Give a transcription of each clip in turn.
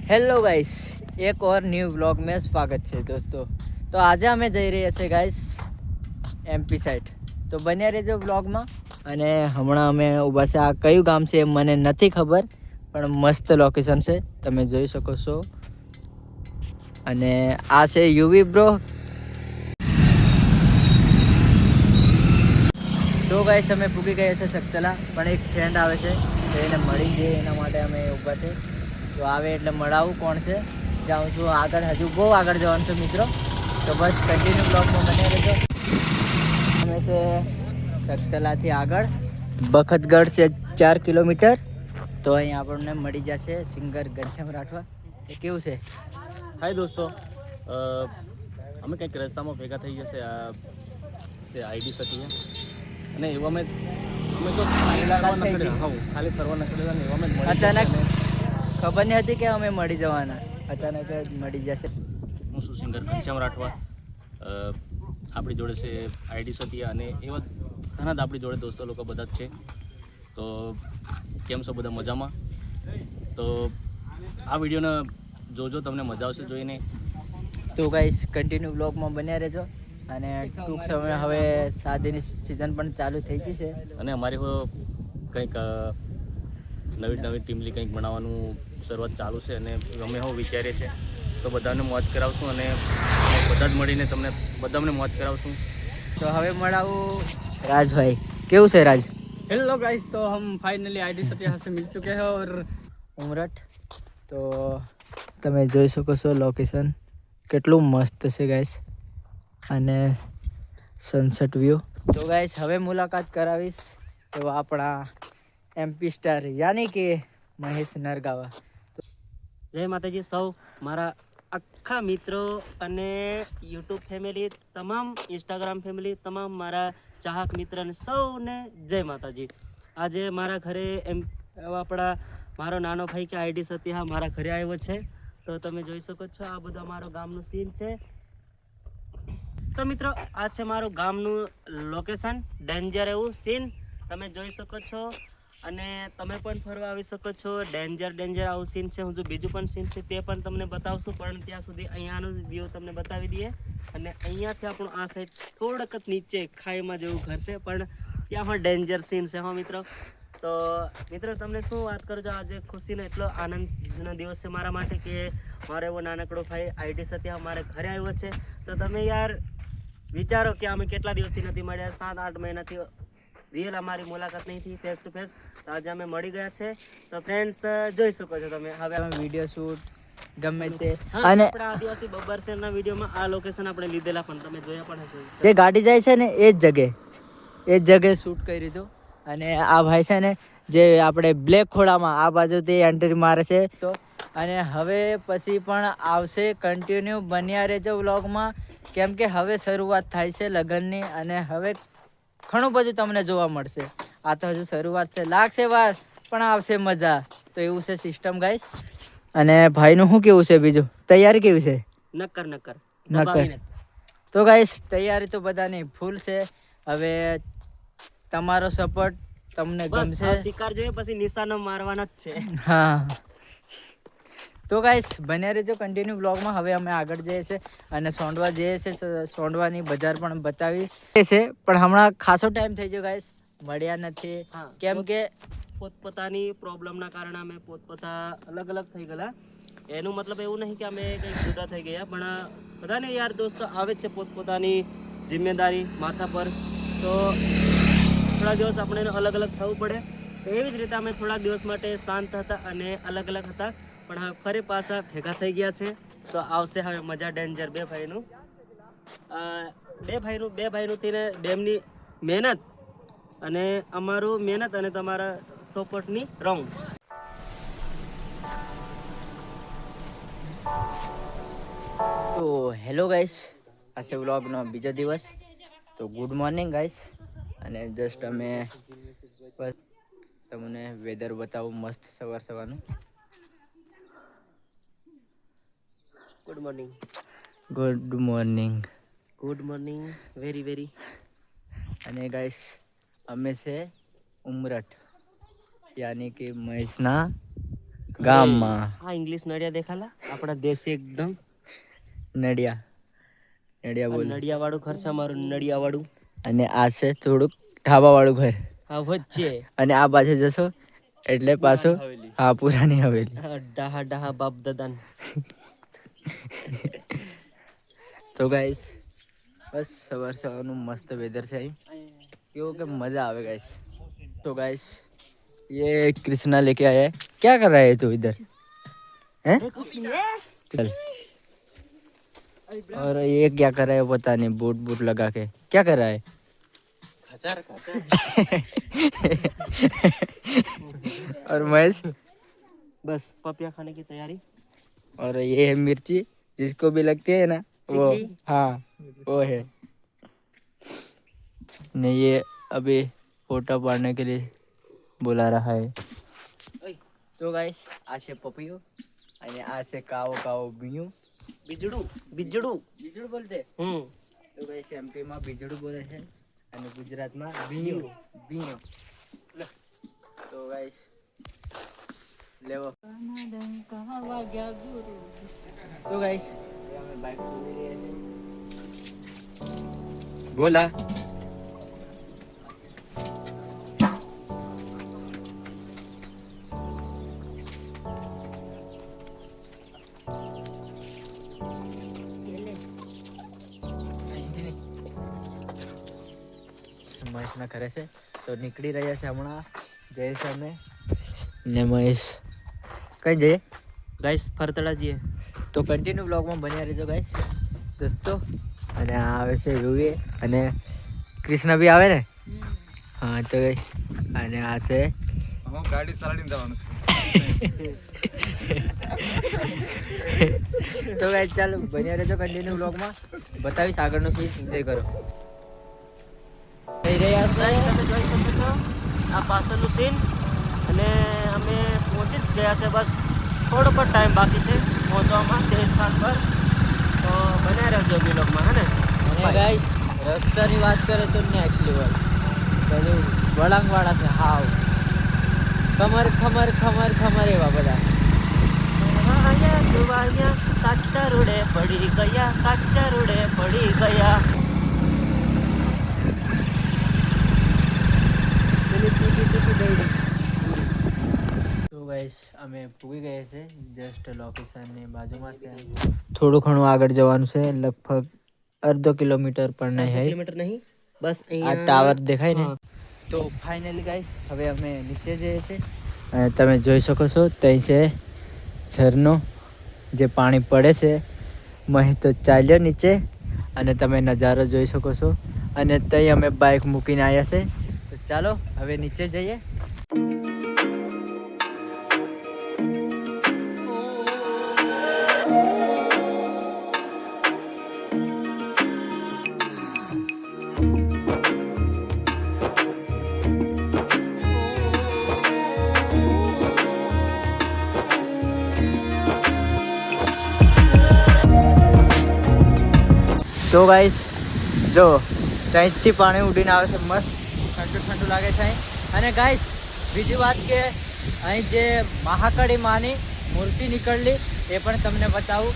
Hello guys, એક ઓર new vlog में સ્વાગત છે દોસ્તો। તો આજે અમે જઈ રહ્યા છીએ ગાઈસ એમપી સાઈડ, તો બન્યા રહેજો વ્લોગમાં। અને હમણાં અમે ઊભા છે, આ કયું ગામ છે મને નથી ખબર, પણ મસ્ત લોકેશન છે, તમે જોઈ શકો છો। અને આ છે યુવી બ્રો। તો ગાઈસ અમે પૂગી ગયા છે સકતલા, પણ એક ફ્રેન્ડ આવે છે તો એને મળી જઈએ એના માટે અમે ઊભા છે। તો આવે એટલે મળાવું કોણ છે, જાઉં છું આગળ, હજુ બહુ આગળ જવાનું છે મિત્રો। તો બસ કન્ટિન્યુ બ્લોગમાં બન્યા રહેજો। અમે છે સકતલાથી આગળ, બખતગઢ છે 4 કિલોમીટર। તો અહીં આપણને મળી જશે સિંગર ઘનશ્યામ રાઠવા। એ કેવું છે? હાય દોસ્તો, અમે કંઈક રસ્તામાં ભેગા થઈ જશે આઈડી સતી અને એવા અમે તો ખાલી ફરવા નીકળેલા ને એવા મેં અચાનક ખબર નહીં હતી કે અમે મળી જવાના, અચાનક જ મળી જશે। હું છું સિંગર ઘનશ્યામ રાઠવા। આપણી જોડે છે આઈડી સતિયા અને એવા ઘણા જ આપણી જોડે દોસ્તો લોકો બધા જ છે। તો કેમ છો બધા? મજામાં? તો આ વિડીયોને જોજો, તમને મજા આવશે જોઈને। તો ગાઈસ કન્ટિન્યુ બ્લોગમાં બન્યા રહેજો। અને ટૂંક સમય હવે શાદીની સિઝન પણ ચાલુ થઈ જશે અને અમારી કંઈક નવી ટીમલી કંઈક બનાવવાનું શરૂઆત ચાલુ છે અને અમે વિચારીએ છીએ તો બધાને મોજ કરાવશું અને બધા જ મળીને બધાને મોજ કરાવશું। તો હવે મળાવું राज भाई। કેવું છે राज? हेलो गाइस, तो हम फाइनली आईडी सत्या से मिल चुके हैं और ઉમરઠ। તો તમે જોઈ શકો છો લોકેશન કેટલું મસ્ત છે ગાઈસ, અને સનસેટ વ્યૂ। તો ગાઈસ હવે મુલાકાત કરાવીશ તો આપણા એમપી સ્ટાર યાની કે મહેશ નરગાવા। જય માતાજી સૌ મારા આખા મિત્રો અને યુટ્યુબ ફેમિલી, તમામ ઇન્સ્ટાગ્રામ ફેમિલી, તમામ મારા ચાહક મિત્ર અને સૌને જય માતાજી। આજે મારા ઘરે આપણા મારો નાનો ભાઈ કે આઈડી સત્યા મારા ઘરે આવ્યો છે। તો તમે જોઈ શકો છો આ બધું અમારો ગામનું સીન છે। તો મિત્રો આ છે મારું ગામનું લોકેશન, ડેન્જર એવું સીન તમે જોઈ શકો છો। અને તમે પણ ફરવા આવી શકો છો। ડેન્જર આવું સીન છે। હું જો બીજું પણ સીન છે તે પણ તમને બતાવશું, પણ ત્યાં સુધી અહીંયાનું વ્યૂ તમને બતાવી દઈએ। અને અહીંયાથી આપણું આ સાઈડ થોડક નીચે ખાઈમાં જેવું ઘર છે, પણ ત્યાં પણ ડેન્જર સીન છે હા મિત્રો। તો મિત્રો તમને શું વાત કરજો, આજે ખુશીનો એટલો આનંદનો દિવસ છે મારા માટે કે મારો એવો નાનકડો ભાઈ આઈડી સત્યા મારે ઘરે આવ્યો છે। તો તમે યાર વિચારો કે અમે કેટલા દિવસથી નથી મળ્યા, 7-8 મહિનાથી રિયલ અમારી મુલાકાત નહીં થઈ ફેસ ટુ ફેસ, તો આજે અમે મળી ગયા છે। તો ફ્રેન્ડ્સ જોઈ શકો છો તમે હવે વિડીયો શૂટ ગમે તે, અને અને આપણા આદિવાસી બબ્બર શેરના વિડીયોમાં આ લોકેશન આપણે લીધેલા પણ તમે જોયા પણ હશે। જે ગાડી જાય છે ને એ જ જગ્યાએ શૂટ કર્યું હતું। અને આ ભાઈ છે ને જે આપણે બ્લેક ખોળામાં આ બાજુથી એન્ટ્રી મારે છે। તો અને હવે પછી પણ આવશે, કન્ટિન્યુ બન્યા રહેજો વ્લોગમાં, કેમ કે હવે શરૂઆત થાય છે લગ્નની, અને હવે ઘણું બધું તમને જોવા મળશે। આ તો હજુ શરૂઆત છે, લાગશે વાર પણ આવશે મજા। તો એવું છે સિસ્ટમ ગાઈસ। અને ભાઈનું શું કેવું છે બીજું, તૈયારી કેવી છે? નક્કર નક્કર। તો ગાઈસ તૈયારી તો બધાની ફૂલ છે। હવે તમારો સપોર્ટ તમને બસ ગમશે। આ શિકાર જોઈએ પછી નિશાનો મારવાના જ છે। હા, તો ગાઈસ બન્યા રહેજો કન્ટિન્યુ બ્લોગમાં। હવે અમે આગળ જઈએ છીએ અને સોંડવા જઈએ છીએ, સોંડવાની બજાર પણ બતાવીશ છે, પણ હમણાં ખાસો ટાઈમ થઈ ગયો ગાઈસ, મળ્યા નથી, હા, કેમ કે પોતપોતાની પ્રોબ્લેમના કારણે અમે પોતપોતા અલગ થઈ ગયેલા। એનું મતલબ એવું નહીં કે અમે કંઈક જુદા થઈ ગયા, પણ બધાને યાર દોસ્તો આવે છે પોતપોતાની જિમ્મેદારી માથા પર, તો થોડા દિવસ આપણે અલગ થવું પડે। તો એવી જ રીતે અમે થોડા દિવસ માટે શાંત હતા અને અલગ હતા, પણ હવે ફરી પાછા ભેગા થઈ ગયા છે। તો આવશે હવે મજા ડેન્જર બે ભાઈનું બેમની મહેનત અને અમારું મહેનત અને તમારા સપોર્ટની રોંગ। તો હેલો ગાઈસ, આ છે વ્લોગનો બીજો દિવસ। તો ગુડ મોર્નિંગ ગાઈસ। અને જસ્ટ અમે બસ તમને વેધર બતાવું મસ્ત સવારનું। Good morning very. અને ગાઈસ અમે છે ઉમરઠ, યાની કે મહેશના ગામમાં આ ઇંગ્લિશ નડિયા દેખાલા આપણા દેશી એકદમ નડિયા નડિયા બોલ નડિયા વાળું ઘર છે અમારું નડિયા વાળું અને આ છે થોડુંક ઢાબા વાળું ઘર આ વચ્ચે અને આ બાજુ જશો એટલે પાછું હવેલી. હા પુરાની હવેલી. ડાહા ડાહા બાપ દાદા તો ગાઈસ બસ સવારનું મસ્ત વેધર છે અહીં કેવું કે मजा આવે गाइस. तो गाइस ये कृष्णा लेके आया है. क्या कर रहा है तू इधर हैं? चल. और ये क्या कर रहा है पता नहीं बूट बूट लगा के क्या कर रहा है और महेश बस पपिया खाने की तैयारी और ये है मिर्ची जिसको भी लगती है ना वो चिक्की? हाँ वो है ने ये अभी फोटो पाड़ने के लिए बुला रहा है. तो गाइस આ છે પપૈયો અને આ છે કાવો કાવો બીયું બીજડું બીજડું બીજડું બોલતે. તો ગાઈસ એમપી માં બીજડું બોલે છે અને ગુજરાતમાં બીયું બીયું. તો ગાઈસ લેવો તો ગાઈસ અમે બાઈક ધોઈ રહ્યા છે. બોલા મહેશના ઘરે છે તો નીકળી રહ્યા છે હમણાં જયેશ અમે ને મહેશ કઈ જઈએ ગાઈસ ફરતડા જઈએ તો કન્ટિન્યુ બ્લોગમાં બન્યા રહેજો ગાઈસ દોસ્તો. અને આ આવે છે રૂએ અને કૃષ્ણ બી આવે ને હા તો અને આ છે ગાડી ચલાડીને જવાનું તો ગાઈસ ચાલો બન્યા રહેજો કન્ટિન્યુ બ્લોગમાં બતાવીશ આગળનું સીન એન્જોય કરો. થઈ રહ્યા છે તમે જોઈ શકો છો આ પાછળનું સીન અને અમે પહોંચી જ ગયા છે બસ થોડો પણ ટાઈમ બાકી છે પહોંચવામાં તે સ્થાન પર તો બન્યા રહેજો બ્લોગમાં હે ને અને ગાઈસ રસ્તાની વાત કરે તો નેક્સ્ટ લેવલ પેલું વળાંગવાળા છે હાવ ખમર ખમર ખમર ખમર એવા બધા. અહીંયા જોવાયા કાચા રોડે પડી ગયા કાચા રોડે પડી ગયા તો ગાઈસ અમે પૂગી ગયા છે જસ્ટ લોકેશનની બાજુમાં છે. થોડું ઘણું આગળ જવાનું છે લગભગ અડધો કિલોમીટર પણ નહીં હોય. કિલોમીટર નહીં બસ આ અહીંયા ટાવર દેખાય ને હા. તો ફાઇનલી ગાઈસ હવે અમે નીચે જઈએ છીએ અને તમે જોઈ શકો છો ત્યાં છે ઝરનો જે પાણી પડે છે. મહી તો ચાલ્યો નીચે અને તમે નજારો જોઈ શકો છો અને ત્યાં અમે બાઇક મૂકીને આવ્યા છે. તો ચાલો હવે નીચે જઈએ. તો ગાઈસ જો ત્યાંથી પાણી ઉડીને આવે છે મસ્ત ઠંડુ ઠંડુ લાગે છે અહીં. અને ગાઈસ બીજી વાત કે અહીં જે મહાકાળી માની મૂર્તિ નીકળેલી એ પણ તમને બતાવું.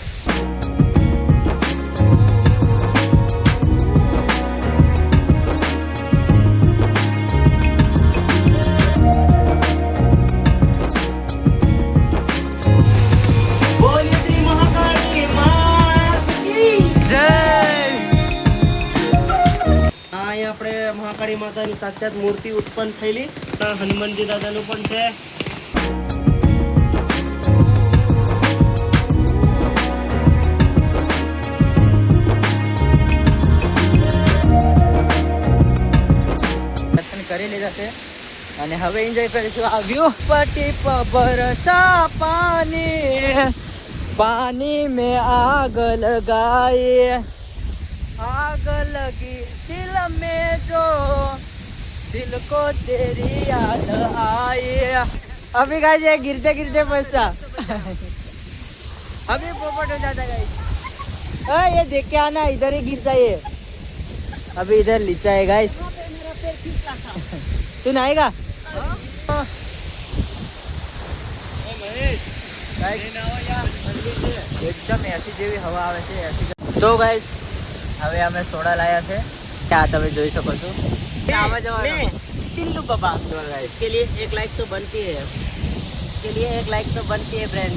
બોલીએ શ્રી મહાકાળી માત કી જય અહીં આપણે મહાકાળી માતાની સાક્ષાત મૂર્તિ ઉત્પન્ન થયેલી ત્યાં હનુમાનજી દાદાનું પણ છે દર્શન કરી લીધા છે અને હવે એન્જોય કરીશું આ વ્યૂ. પટી બરસા પાણી પાણી में आग लगाए आग लगी दिल में जो दिल को तेरी याद आई. अभी गाइस ये गिरते गिरते पैसा अभी पोपट हो जाता गाइस. ये देख के आना इधर ही गिरता ये. अभी इधर लीचा है गाइस. तू नहाएगा? એકદમ એસી જેવી હવા આવે છે તો ગાઈસ હવે અમે સોડા લાયા છે આ તમે જોઈ શકો છો આવા જવાનું टिल्लू बाबा इसके लिए 1 लाइक तो बनती है इसके लिए 1 लाइक तो बनती है फ्रेंड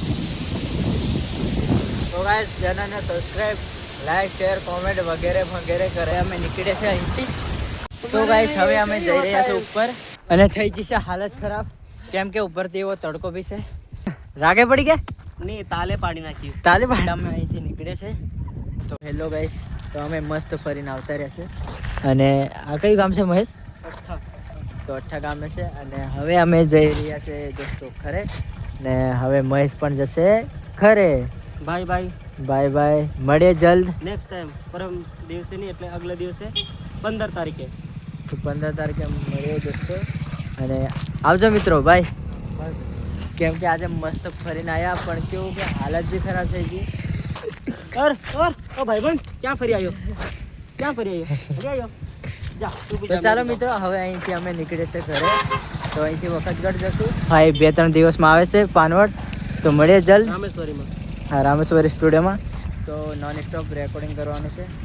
તો ગાઈસ ચેનલને સબસ્ક્રાઇબ લાઈક શેર કોમેન્ટ વગેરે વગેરે કરે અમે નીકળે છે અહીંથી તો ગાઈસ હવે અમે જઈ રહ્યા છે ઉપર અને થઈ જશે હાલત ખરાબ કેમ કે ઉપરથી એવો તડકો બી છે રાગે પડી ગયા नहीं ताले पानी नाखी તાલે ભાઈ અમે અહીંથી નીકળે છે તો હેલો ગાઈસ તો અમે મસ્ત ફરીને આવતા રહ્યા છે અને આ કયું ગામ છે મહેશ તો અઠ્ઠા ગામે છે અને હવે અમે જઈ રહ્યા છે દોસ્તો ખરે ને હવે મહેશ પણ જશે ખરે बाय बाय બાય બાય મળીએ જલ્દ नेक्स्ट टाइम परम દિવસે નહીં એટલે અગલે દિવસે 15 તારીખે તો 15 તારીખે મળીએ દોસ્તો અને આવજો મિત્રો બાય કેમ કે આજે મસ્ત ફરીને આવ્યા પણ કેવું કે હાલત બી ખરાબ થઈ ગઈ और ओ भाई बहन क्या फरी आयो क्या फरी आयो જા તું તો ચાલો મિત્રો હવે અહીંથી અમે નીકળે છે ઘરે તો અહીંથી વખતગઢ જશું હા એ 2-3 દિવસમાં આવે છે પાનવડ તો મળીએ જલ્દ રામેશ્વરીમાં હા રામેશ્વરી સ્ટુડિયોમાં તો નોન સ્ટોપ રેકોર્ડિંગ કરવાનું છે